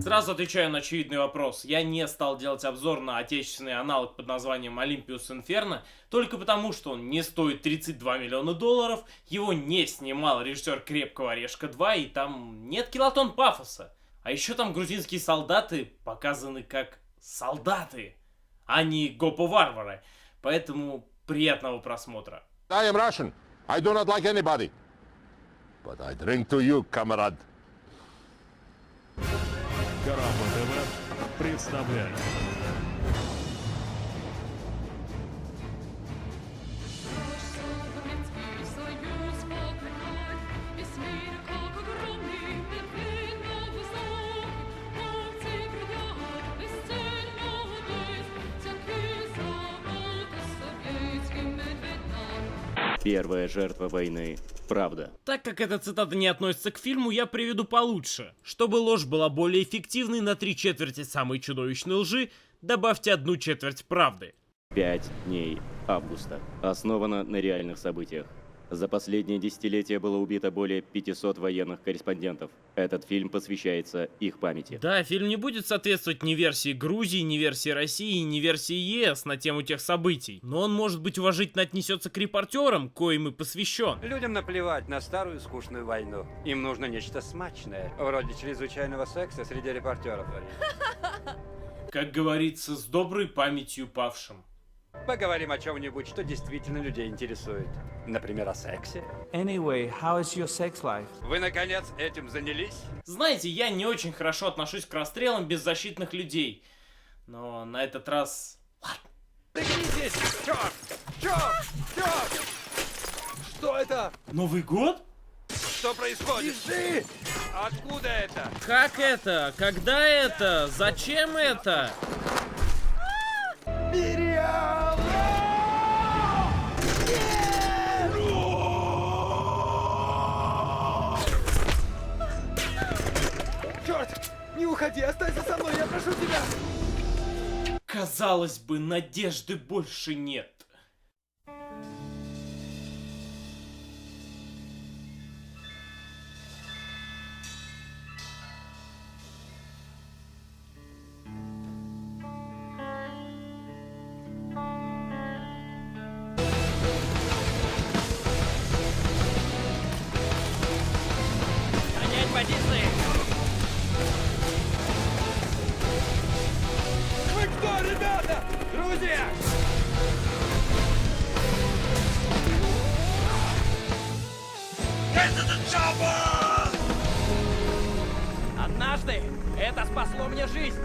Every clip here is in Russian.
Сразу отвечаю на очевидный вопрос. Я не стал делать обзор на отечественный аналог под названием Olympus Inferno только потому, что он не стоит 32 миллиона долларов, его не снимал режиссер «Крепкого орешка 2», и там нет килотонн пафоса. А еще там грузинские солдаты показаны как солдаты, а не гопо-варвары. Поэтому приятного просмотра. I am Russian. I do not like anybody. But I drink to you, comrade. Карапа ТВ представляет. Первая жертва войны. Правда. Так как эта цитата не относится к фильму, я приведу получше. Чтобы ложь была более эффективной, на 3/4 самой чудовищной лжи добавьте 1/4 правды. 5 дней августа. Основано на реальных событиях. За последние десятилетия было убито более 500 военных корреспондентов. Этот фильм посвящается их памяти. Да, фильм не будет соответствовать ни версии Грузии, ни версии России, ни версии ЕС на тему тех событий. Но он, может быть, уважительно отнесется к репортерам, коим и посвящен. Людям наплевать на старую скучную войну. Им нужно нечто смачное, вроде чрезвычайного секса среди репортеров. Как говорится, с доброй памятью павшим. Поговорим о чем-нибудь, что действительно людей интересует. Например, о сексе. Anyway, how is your sex life? Вы, наконец, этим занялись? Знаете, я не очень хорошо отношусь к расстрелам беззащитных людей. Но на этот раз... Ладно. Пригнитесь! Черт! Черт! Черт! Что это? Новый год? Что происходит? Бежи! Откуда это? Как это? Когда это? Зачем это? Черт! Не уходи, останься со мной, я прошу тебя! Казалось бы, надежды больше нет. Занять позиции! Вы кто, ребята? Друзья! Однажды это спасло мне жизнь.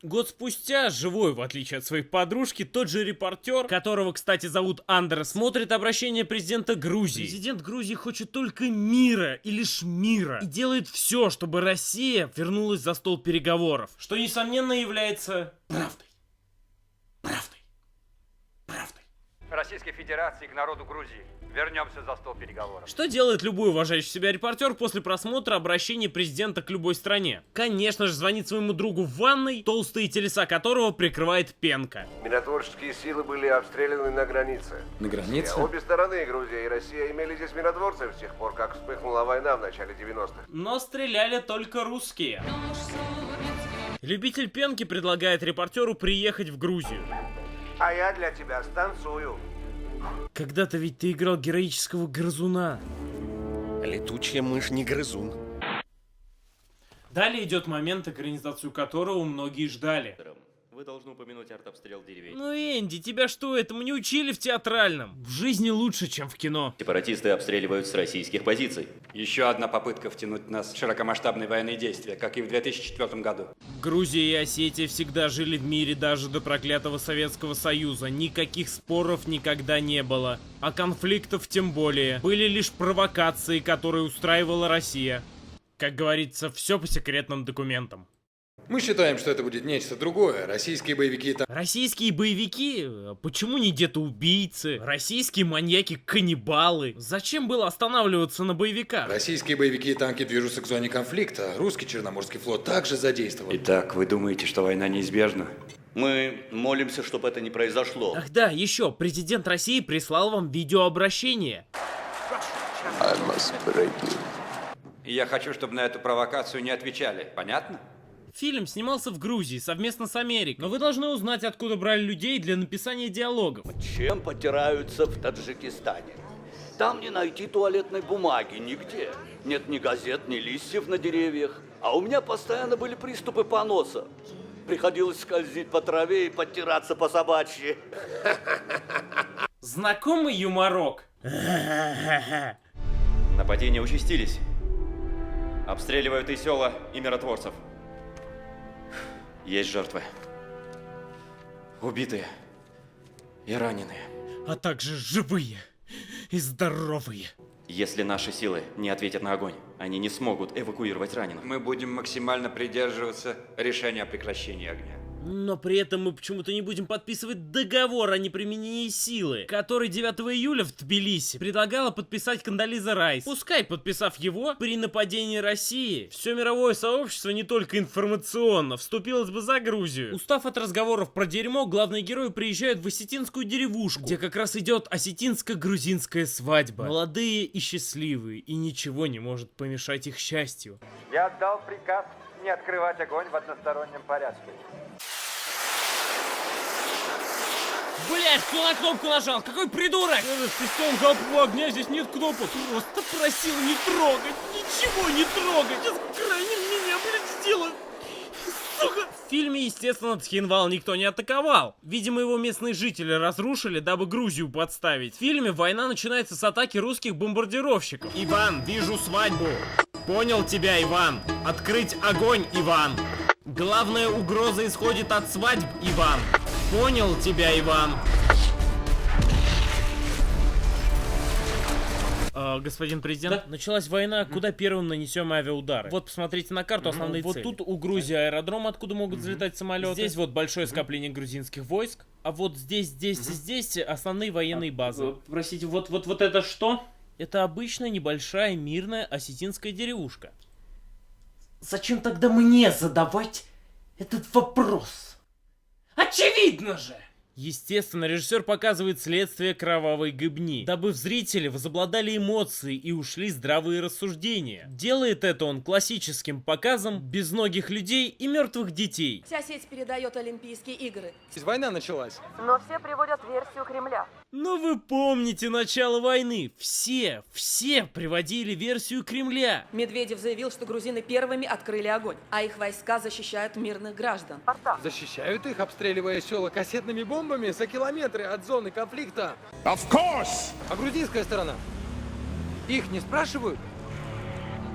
Год спустя, живой, в отличие от своей подружки, тот же репортер, которого, кстати, зовут Андрес, смотрит обращение президента Грузии. Президент Грузии хочет только мира и лишь мира. И делает все, чтобы Россия вернулась за стол переговоров. Что, несомненно, является правдой. Правдой. Правдой. Российской Федерации к народу Грузии. Вернемся за стол переговоров. Что делает любой уважающий себя репортер после просмотра обращения президента к любой стране? Конечно же, звонит своему другу в ванной, толстые телеса которого прикрывает пенка. Миротворческие силы были обстреляны на границе. На границе? Обе стороны, Грузия и Россия, имели здесь миротворцев с тех пор, как вспыхнула война в начале 90-х. Но стреляли только русские. Любитель пенки предлагает репортеру приехать в Грузию. А я для тебя станцую. Когда-то ведь ты играл героического грызуна. Летучая мышь не грызун. Далее идет момент, экранизацию которого многие ждали. Вы должны упомянуть артобстрел деревень. Ну, Энди, тебя что, этому не учили в театральном? В жизни лучше, чем в кино. Сепаратисты обстреливают с российских позиций. Еще одна попытка втянуть нас в широкомасштабные военные действия, как и в 2004 году. Грузия и Осетия всегда жили в мире даже до проклятого Советского Союза. Никаких споров никогда не было. А конфликтов тем более. Были лишь провокации, которые устраивала Россия. Как говорится, все по секретным документам. Мы считаем, что это будет нечто другое. Российские боевики там... Российские боевики? Почему не где-то убийцы? Российские маньяки-каннибалы? Зачем было останавливаться на боевиках? Российские боевики и танки движутся к зоне конфликта. Русский Черноморский флот также задействован. Итак, вы думаете, что война неизбежна? Мы молимся, чтобы это не произошло. Ах да, еще, президент России прислал вам видеообращение. И я хочу, чтобы на эту провокацию не отвечали. Понятно? Фильм снимался в Грузии совместно с Америкой, но вы должны узнать, откуда брали людей для написания диалогов. Чем потираются в Таджикистане? Там не найти туалетной бумаги нигде. Нет ни газет, ни листьев на деревьях. А у меня постоянно были приступы поноса. Приходилось скользить по траве и подтираться по собачьи. Знакомый юморок? Нападения участились. Обстреливают и села, и миротворцев. Есть жертвы. Убитые и раненые. А также живые и здоровые. Если наши силы не ответят на огонь, они не смогут эвакуировать раненых. Мы будем максимально придерживаться решения о прекращении огня. Но при этом мы почему-то не будем подписывать договор о неприменении силы, который 9 июля в Тбилиси предлагала подписать Кондолиза Райс. Пускай, подписав его, при нападении России, все мировое сообщество не только информационно вступилось бы за Грузию. Устав от разговоров про дерьмо, главные герои приезжают в осетинскую деревушку, где как раз идет осетинско-грузинская свадьба. Молодые и счастливые, и ничего не может помешать их счастью. Я отдал приказ не открывать огонь в одностороннем порядке. Блять, кто на кнопку нажал? Какой придурок! С пистолом залпового огня здесь нет кнопок. Просто просил не трогать. Ничего не трогать. Из крайне меня, блядь, сделают. Сука! В фильме, естественно, Цхинвал никто не атаковал. Видимо, его местные жители разрушили, дабы Грузию подставить. В фильме война начинается с атаки русских бомбардировщиков. Иван, вижу свадьбу. Понял тебя, Иван. Открыть огонь, Иван. Главная угроза исходит от свадьб, Иван. Понял тебя, Иван. Господин президент, началась война, куда первым нанесем авиаудары? Вот посмотрите на карту основные цели. Вот тут у Грузии аэродром, откуда могут взлетать самолеты. Здесь вот большое скопление грузинских войск. А вот здесь и здесь основные военные базы. Простите, вот это что? Это обычная небольшая мирная осетинская деревушка. Зачем тогда мне задавать этот вопрос? Очевидно же! Естественно, режиссер показывает следствие кровавой гыбни, дабы в зрителе возобладали эмоции и ушли здравые рассуждения. Делает это он классическим показом безногих людей и мертвых детей. Вся сеть передает Олимпийские игры. Война началась. Но все приводят версию Кремля. Но вы помните начало войны. Все приводили версию Кремля. Медведев заявил, что грузины первыми открыли огонь, а их войска защищают мирных граждан. Защищают их, обстреливая села кассетными бомбами за километры от зоны конфликта. Of course! А грузинская сторона? Их не спрашивают?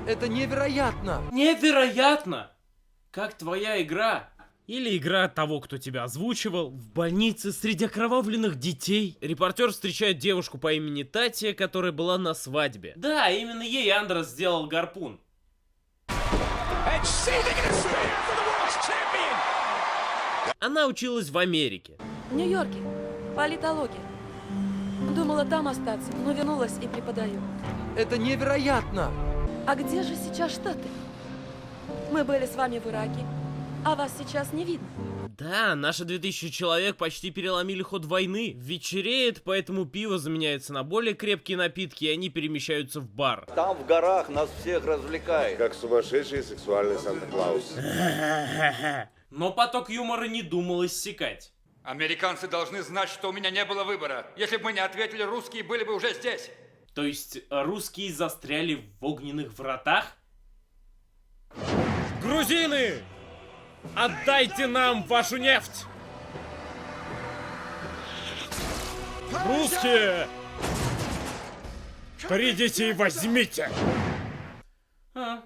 Это невероятно! Невероятно! Как твоя игра? Или игра того, кто тебя озвучивал, в больнице среди окровавленных детей. Репортер встречает девушку по имени Татья, которая была на свадьбе. Да, именно ей Андрес сделал гарпун. Она училась в Америке. В Нью-Йорке. Политология. Думала там остаться, но вернулась и преподаю. Это невероятно! А где же сейчас Штаты? Мы были с вами в Ираке, а вас сейчас не видно. Да, наши 2000 человек почти переломили ход войны. Вечереет, поэтому пиво заменяется на более крепкие напитки, и они перемещаются в бар. Там в горах нас всех развлекает. Как сумасшедший сексуальный Санта-Клаус. Но поток юмора не думал иссякать. Американцы должны знать, что у меня не было выбора. Если бы мы не ответили, русские были бы уже здесь. То есть русские застряли в огненных вратах? Грузины! Отдайте нам вашу нефть! Русские! Придите и возьмите!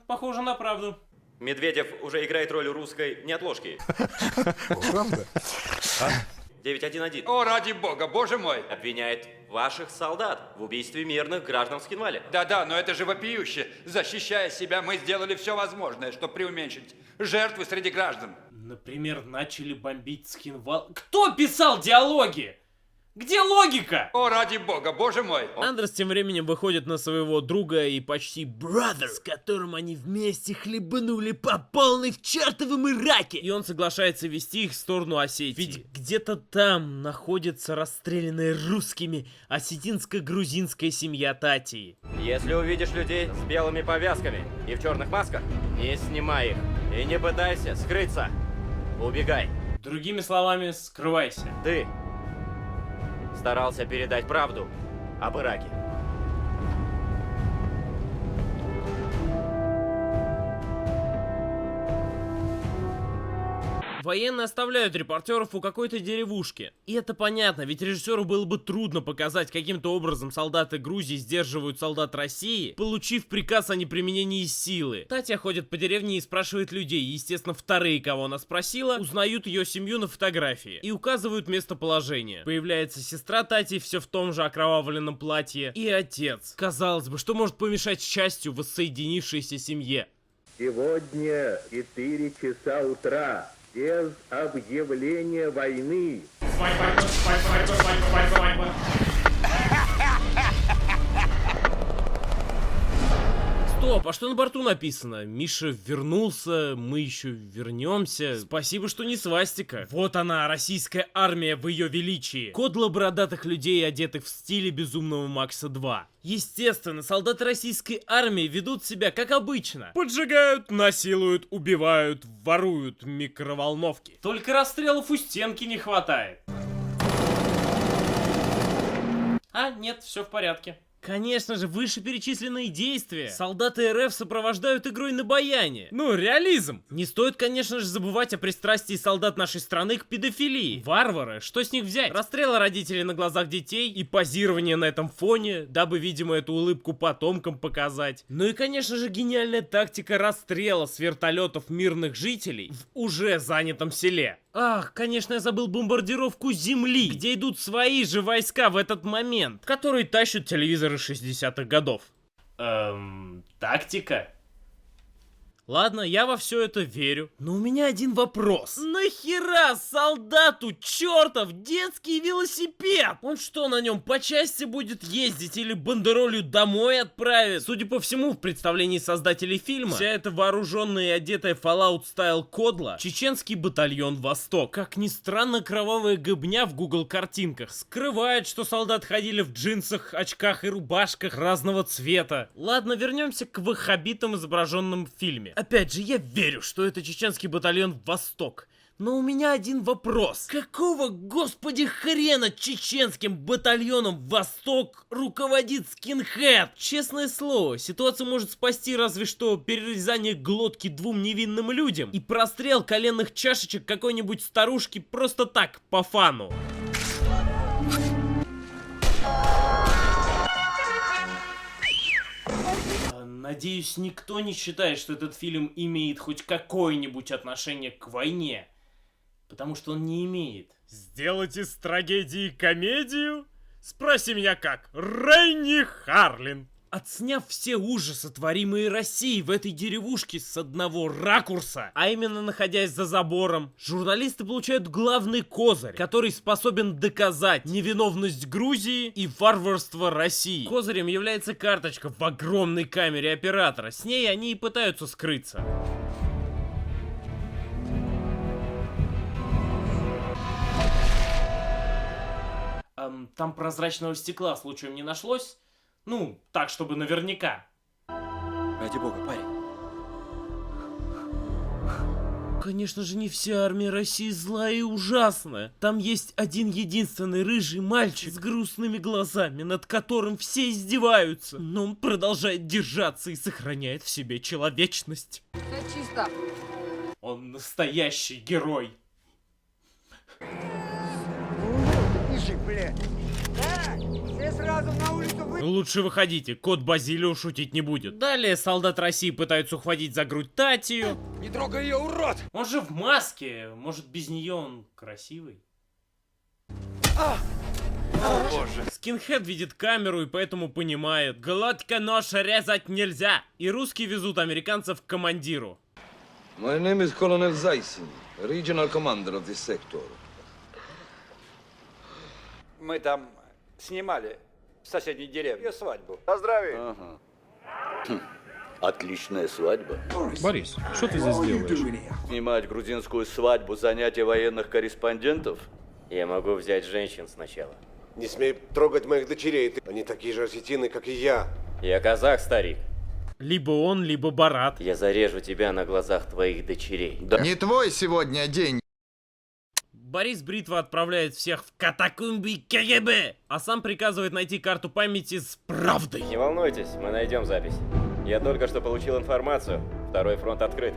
Похоже на правду. Медведев уже играет роль русской неотложки. Правда? 911. О, ради бога, боже мой! Обвиняет ваших солдат в убийстве мирных граждан в Скинвале. Да-да, но это же вопиюще. Защищая себя, мы сделали все возможное, чтобы преуменьшить жертвы среди граждан. Например, начали бомбить Цхинвал. Кто писал диалоги? Где логика? О, ради бога, боже мой! Андрес тем временем выходит на своего друга и почти brother, с которым они вместе хлебанули по полной в чертовом Ираке. И он соглашается вести их в сторону Осетии. Ведь где-то там находится расстрелянная русскими осетинско-грузинская семья Татии. Если увидишь людей с белыми повязками и в черных масках, не снимай их. И не пытайся скрыться. Убегай. Другими словами, скрывайся. Ты старался передать правду об Ираке. Военные оставляют репортеров у какой-то деревушки. И это понятно, ведь режиссеру было бы трудно показать, каким-то образом солдаты Грузии сдерживают солдат России, получив приказ о неприменении силы. Татья ходит по деревне и спрашивает людей. Естественно, вторые, кого она спросила, узнают ее семью на фотографии и указывают местоположение. Появляется сестра Тати, все в том же окровавленном платье, и отец. Казалось бы, что может помешать счастью воссоединившейся семье? Сегодня 4 часа утра. Без объявления войны. Стоп, а что на борту написано? Миша вернулся, мы еще вернемся. Спасибо, что не свастика. Вот она, российская армия в ее величии. Кодла бородатых людей, одетых в стиле Безумного Макса 2. Естественно, солдаты российской армии ведут себя как обычно. Поджигают, насилуют, убивают, воруют микроволновки. Только расстрелов у стенки не хватает. А, нет, все в порядке. Конечно же, вышеперечисленные действия солдаты РФ сопровождают игрой на баяне. Ну, реализм. Не стоит, конечно же, забывать о пристрастии солдат нашей страны к педофилии. Варвары, что с них взять? Расстрелы родителей на глазах детей и позирование на этом фоне, дабы, видимо, эту улыбку потомкам показать. Ну и, конечно же, гениальная тактика расстрела с вертолетов мирных жителей в уже занятом селе. Ах, конечно, я забыл бомбардировку земли, где идут свои же войска в этот момент, которые тащат телевизоры 60-х годов. Тактика? Ладно, я во все это верю. Но у меня один вопрос. Нахера солдату чертов детский велосипед? Он что, на нем по части будет ездить или бандеролью домой отправит? Судя по всему, в представлении создателей фильма, вся эта вооруженная и одетая Fallout стайл кодла — чеченский батальон Восток. Как ни странно, кровавая гыбня в Google картинках скрывает, что солдаты ходили в джинсах, очках и рубашках разного цвета. Ладно, вернемся к ваххабитам, изображенным в фильме. Опять же, я верю, что это чеченский батальон Восток. Но у меня один вопрос. Какого, господи, хрена чеченским батальоном Восток руководит скинхед? Честное слово, ситуацию может спасти разве что перерезание глотки двум невинным людям и прострел коленных чашечек какой-нибудь старушки просто так, по фану. Надеюсь, никто не считает, что этот фильм имеет хоть какое-нибудь отношение к войне. Потому что он не имеет. Сделать из трагедии комедию? Спроси меня как, Ренни Харлин. Отсняв все ужасы, творимые Россией в этой деревушке с одного ракурса, а именно находясь за забором, журналисты получают главный козырь, который способен доказать невиновность Грузии и варварство России. Козырем является карточка в огромной камере оператора. С ней они и пытаются скрыться. Там прозрачного стекла случаем не нашлось? Ну, так, чтобы наверняка. Ради бога, парень. Конечно же, не вся армия России злая и ужасная. Там есть один единственный рыжий мальчик с грустными глазами, над которым все издеваются. Но он продолжает держаться и сохраняет в себе человечность. Все чисто. Он настоящий герой. Лучше выходите, кот Базилио шутить не будет. Далее солдат России пытаются ухватить за грудь Татью. Не трогай ее, урод! Он же в маске, может без нее он красивый? О боже. Скинхед видит камеру и поэтому понимает, глотка нож резать нельзя. И русские везут американцев к командиру. My name is Colonel Zaisin, regional commander of this sector. Мы там снимали в соседней деревне свадьбу. Поздравить! Ага. Отличная свадьба. Борис, что ты здесь делаешь? Снимать грузинскую свадьбу, занятия военных корреспондентов? Я могу взять женщин сначала. Не смей трогать моих дочерей, они такие же осетины, как и я. Я казах, старик. Либо он, либо Барат. Я зарежу тебя на глазах твоих дочерей. Да. Не твой сегодня день. Борис Бритва отправляет всех в катакомбы КГБ, а сам приказывает найти карту памяти с правдой. Не волнуйтесь, мы найдем запись. Я только что получил информацию. Второй фронт открыт.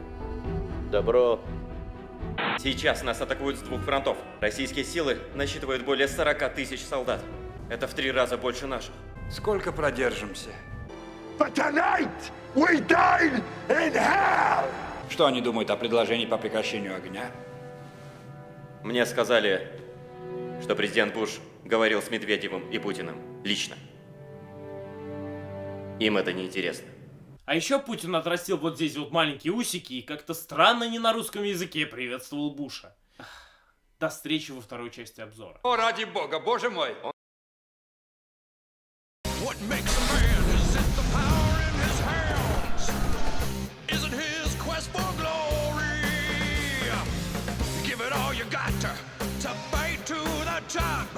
Добро. Сейчас нас атакуют с двух фронтов. Российские силы насчитывают более 40 тысяч солдат. Это в 3 раза больше наших. Сколько продержимся? Что они думают о предложении по прекращению огня? Мне сказали, что президент Буш говорил с Медведевым и Путиным лично. Им это не интересно. А еще Путин отрастил вот здесь вот маленькие усики и как-то странно не на русском языке приветствовал Буша. До встречи во второй части обзора. О, ради бога, боже мой! What makes a man? Is it the power in his hands? Is it his quest for glory? Give it all you got to fight to the top.